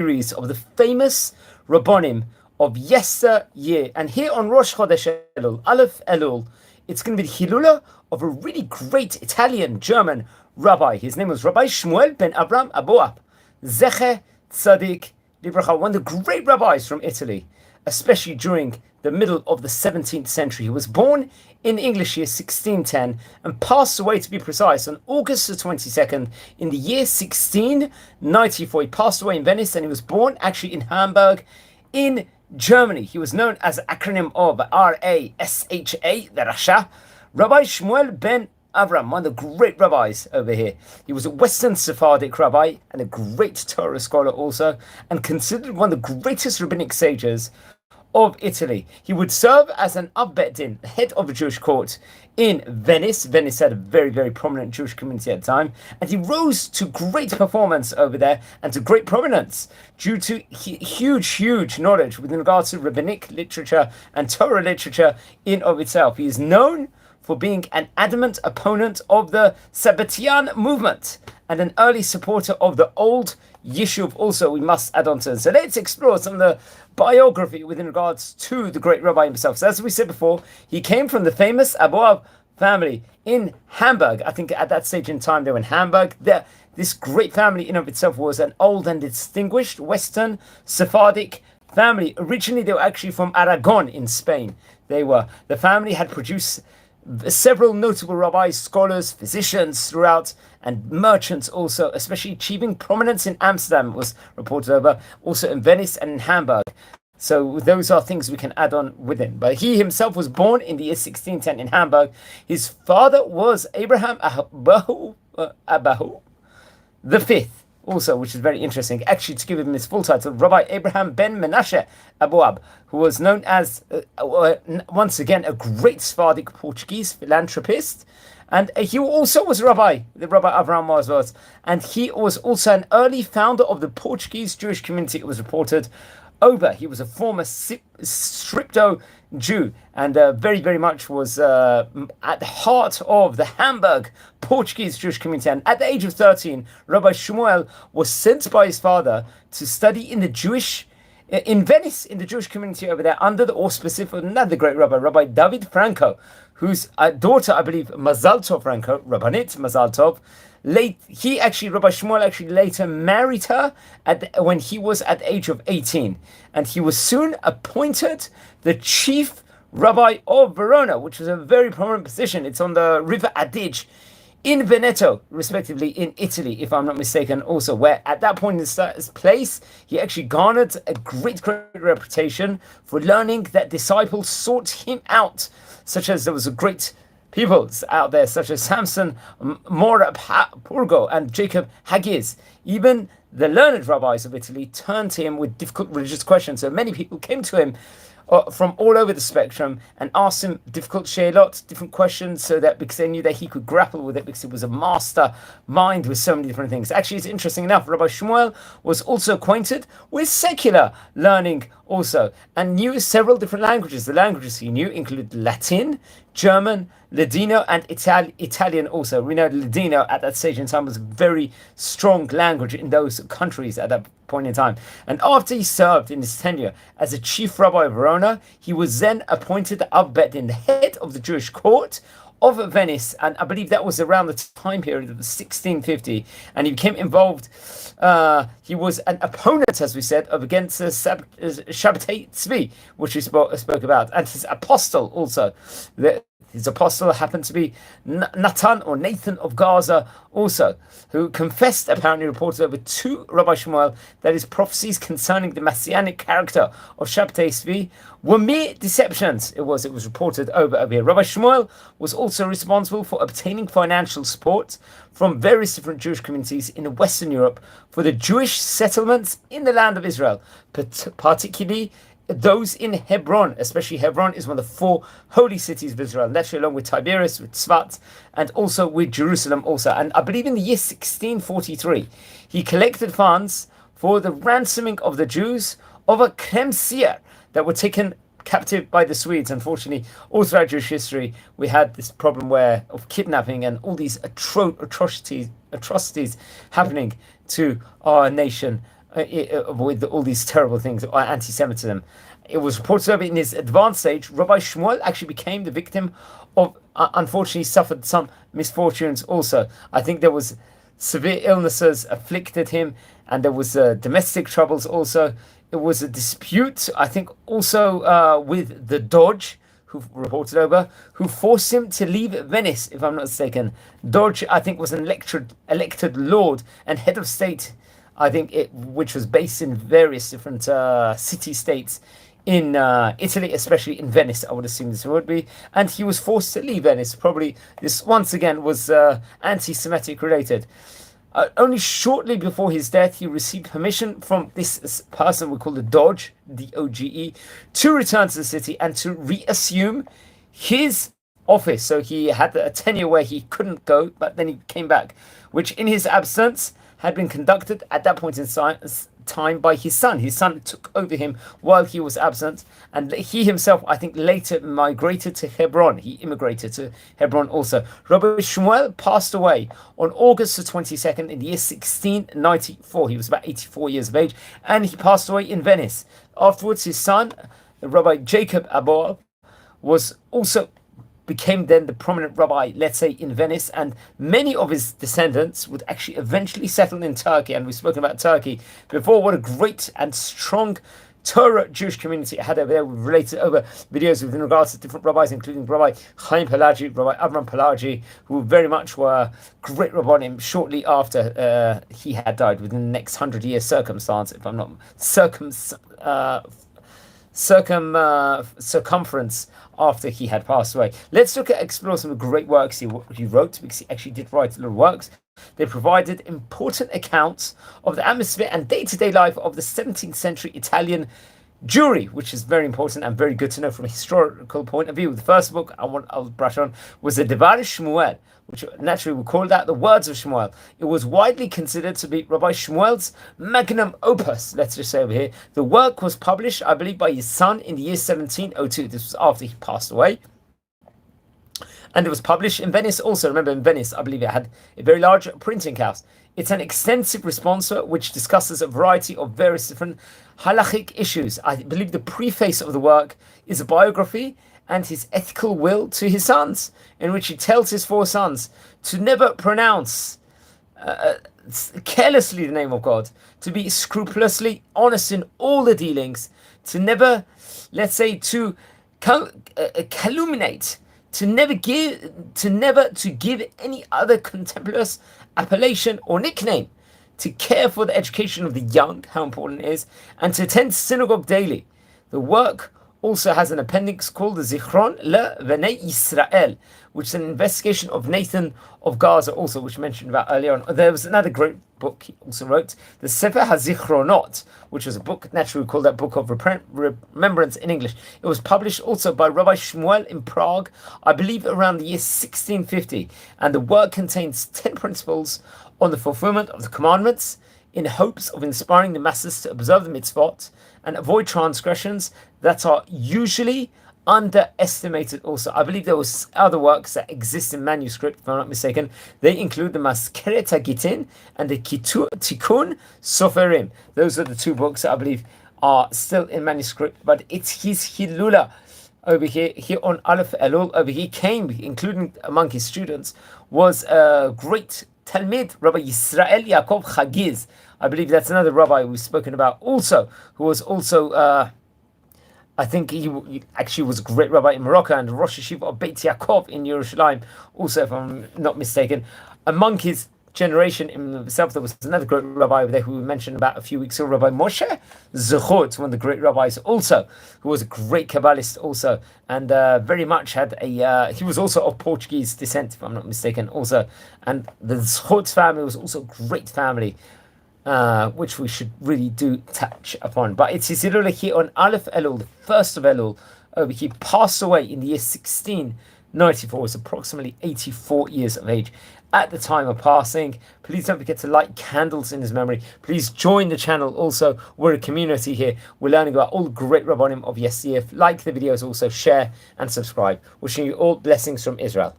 series of the famous Rabbonim of yesteryear. And here on Rosh Chodesh Elul, Aleph Elul, it's going to be the Hilula of a really great Italian-German rabbi. His name was Rabbi Samuel Aboab Z'tl, one of the great rabbis from Italy, especially during the middle of the 17th century. He was born in English year 1610 and passed away, to be precise, on August the 22nd in the year 1694. He passed away in Venice, and he was born actually in Hamburg in Germany. He was known as the acronym of RASHA, the Rasha, Rabbi Shmuel ben Avram, one of the great rabbis over here. He was a Western Sephardic rabbi and a great Torah scholar also, and considered one of the greatest rabbinic sages of Italy. He would serve as an Av Bet Din, the head of a Jewish court in Venice. Venice had a very, very prominent Jewish community at the time, and he rose to great performance over there and to great prominence due to huge knowledge with regards to rabbinic literature and Torah literature in of itself. He is known for being an adamant opponent of the Sabbatian movement and an early supporter of the old Yishuv also, we must add on to. So let's explore some of the biography with regards to the great rabbi himself. So as we said before, he came from the famous Abuab family in Hamburg. I think at that stage in time they were in Hamburg. This great family in of itself was an old and distinguished Western Sephardic family. Originally they were actually from Aragon in Spain. The family had produced several notable rabbis, scholars, physicians throughout, and merchants also, especially achieving prominence in Amsterdam, was reported over, also in Venice and in Hamburg. So those are things we can add on with him. But he himself was born in the year 1610 in Hamburg. His father was Abraham Aboab the Fifth, also, which is very interesting. Actually, to give him his full title, Rabbi Abraham ben Menashe Aboab, who was known as, once again, a great Sephardic Portuguese philanthropist. And he also was a rabbi, the Rabbi Avraham was, and he was also an early founder of the Portuguese Jewish community, it was reported over. He was a former stricto Jew, and very, very much was at the heart of the Hamburg Portuguese Jewish community. And at the age of 13, Rabbi Shmuel was sent by his father to study in Venice, in the Jewish community over there, under the auspices of another great rabbi, Rabbi David Franco, whose daughter, I believe, Mazal Tov Franco, Rabbanit Mazal Tov, Rabbi Shmuel actually later married her when he was at the age of 18. And he was soon appointed the chief rabbi of Verona, which was a very prominent position. It's on the River Adige in Veneto, respectively, in Italy, if I'm not mistaken, also, where at that point in his place, he actually garnered a great reputation for learning that disciples sought him out, such as there was a great peoples out there, such as Samson Morab Purgo and Jacob Hagiz. Even the learned rabbis of Italy turned to him with difficult religious questions. So many people came to him from all over the spectrum and asked him difficult shaylot, different questions, so that because they knew that he could grapple with it, because he was a master mind with so many different things. Actually, it's interesting enough, Rabbi Shmuel was also acquainted with secular learning also, and knew several different languages. The languages he knew included Latin, German, Ladino, and Italian also. We know Ladino at that stage in time was a very strong language in those countries at that point in time. And after he served in his tenure as a chief rabbi of Verona, he was then appointed the Av Bet Din, the head of the Jewish court of Venice, and I believe that was around the time period of 1650, and he became involved. He was an opponent, as we said, against Shabbatai Tzvi, which we spoke about, and his apostle also. His apostle happened to be Nathan or Nathan of Gaza also, who confessed, apparently reported over to Rabbi Shmuel, that his prophecies concerning the messianic character of Shabbatai Tzvi were mere deceptions. It was reported over here. Rabbi Shmuel was also responsible for obtaining financial support from various different Jewish communities in Western Europe for the Jewish settlements in the land of Israel, particularly those in Hebron. Especially Hebron is one of the 4 holy cities of Israel, naturally along with Tiberias, with Tzfat, and also with Jerusalem also. And I believe in the year 1643, he collected funds for the ransoming of the Jews of a Kremsier that were taken captive by the Swedes. Unfortunately, all throughout Jewish history, we had this problem of kidnapping and all these atrocities happening to our nation with all these terrible things, anti-Semitism. It was reported over in his advanced age, Rabbi Shmuel actually became the victim of, unfortunately, suffered some misfortunes also. I think there was severe illnesses afflicted him, and there was domestic troubles also. It was a dispute, I think, also with the Doge, who reported over, who forced him to leave Venice, if I'm not mistaken. Doge, I think, was an elected lord and head of state, I think, which was based in various different city-states in Italy, especially in Venice, I would assume this would be. And he was forced to leave Venice. Probably this, once again, was anti-Semitic related. Only shortly before his death, he received permission from this person we call the Doge, D-O-G-E, to return to the city and to reassume his office. So he had a tenure where he couldn't go, but then he came back, which in his absence had been conducted at that point in time by his son. His son took over him while he was absent, and he himself, I think, later migrated to Hebron. He immigrated to Hebron also. Rabbi Shmuel passed away on August the 22nd in the year 1694. He was about 84 years of age, and he passed away in Venice. Afterwards, his son, Rabbi Jacob Aboab, became then the prominent rabbi, let's say, in Venice, and many of his descendants would actually eventually settle in Turkey. And we've spoken about Turkey before. What a great and strong Torah Jewish community it had over there. We've related over videos with regards to different rabbis, including Rabbi Chaim Pelagi, Rabbi Avram Pelagi, who very much were great rabbanim shortly after he had died, within the next 100 years circumstance, if I'm not circumference after he had passed away. Let's explore some of the great works he wrote, because he actually did write a lot of works. They provided important accounts of the atmosphere and day-to-day life of the 17th century Italian Jewry, which is very important and very good to know from a historical point of view. The first book I'll brush on was the Devar Shmuel, which naturally we call that the Words of Shmuel. It was widely considered to be Rabbi Shmuel's magnum opus, let's just say over here. The work was published, I believe, by his son in the year 1702. This was after he passed away. And it was published in Venice also. Remember, in Venice, I believe it had a very large printing house. It's an extensive responsa which discusses a variety of various different halachic issues. I believe the preface of the work is a biography and his ethical will to his sons, in which he tells his 4 sons to never pronounce carelessly the name of God, to be scrupulously honest in all the dealings, to never, let's say, to calumniate, to never give any other contemptuous appellation or nickname, to care for the education of the young, how important it is, and to attend synagogue daily. The work also has an appendix called the Zichron le Bnei Yisrael, which is an investigation of Nathan of Gaza also, which I mentioned about earlier on. There was another great book he also wrote, the Sefer HaZichronot, which was a book, naturally we call that Book of Remembrance in English. It was published also by Rabbi Shmuel in Prague, I believe around the year 1650, and the work contains 10 principles on the fulfillment of the commandments in hopes of inspiring the masses to observe the mitzvot and avoid transgressions that are usually underestimated also. I believe there was other works that exist in manuscript, if I'm not mistaken. They include the Maskeret HaGitin and the Tikkun Soferim. Those are the 2 books that I believe are still in manuscript, but it's his Hilula over here on Aleph Elul. Over here came, including among his students, was a great Talmid, Rabbi Yisrael Yaakov Chagiz. I believe that's another rabbi we've spoken about also, who was also, I think he actually was a great rabbi in Morocco and Rosh Yeshiva of Beit Yaakov in Yerushalayim, also, if I'm not mistaken. Among his generation in himself, there was another great rabbi over there who we mentioned about a few weeks ago, Rabbi Moshe Zechut, one of the great rabbis also, who was a great Kabbalist also, and very much had he was also of Portuguese descent, if I'm not mistaken, also. And the Zechut family was also a great family, which we should really do touch upon. But it's his Hilula here on Aleph Elul, the first of Elul. He passed away in the year 1694. Was approximately 84 years of age at the time of passing. Please don't forget to light candles in his memory. Please join the channel also. We're a community here. We're learning about all the great Rabbanim of yesteryear. Like the videos, also share and subscribe. Wishing you all blessings from Israel.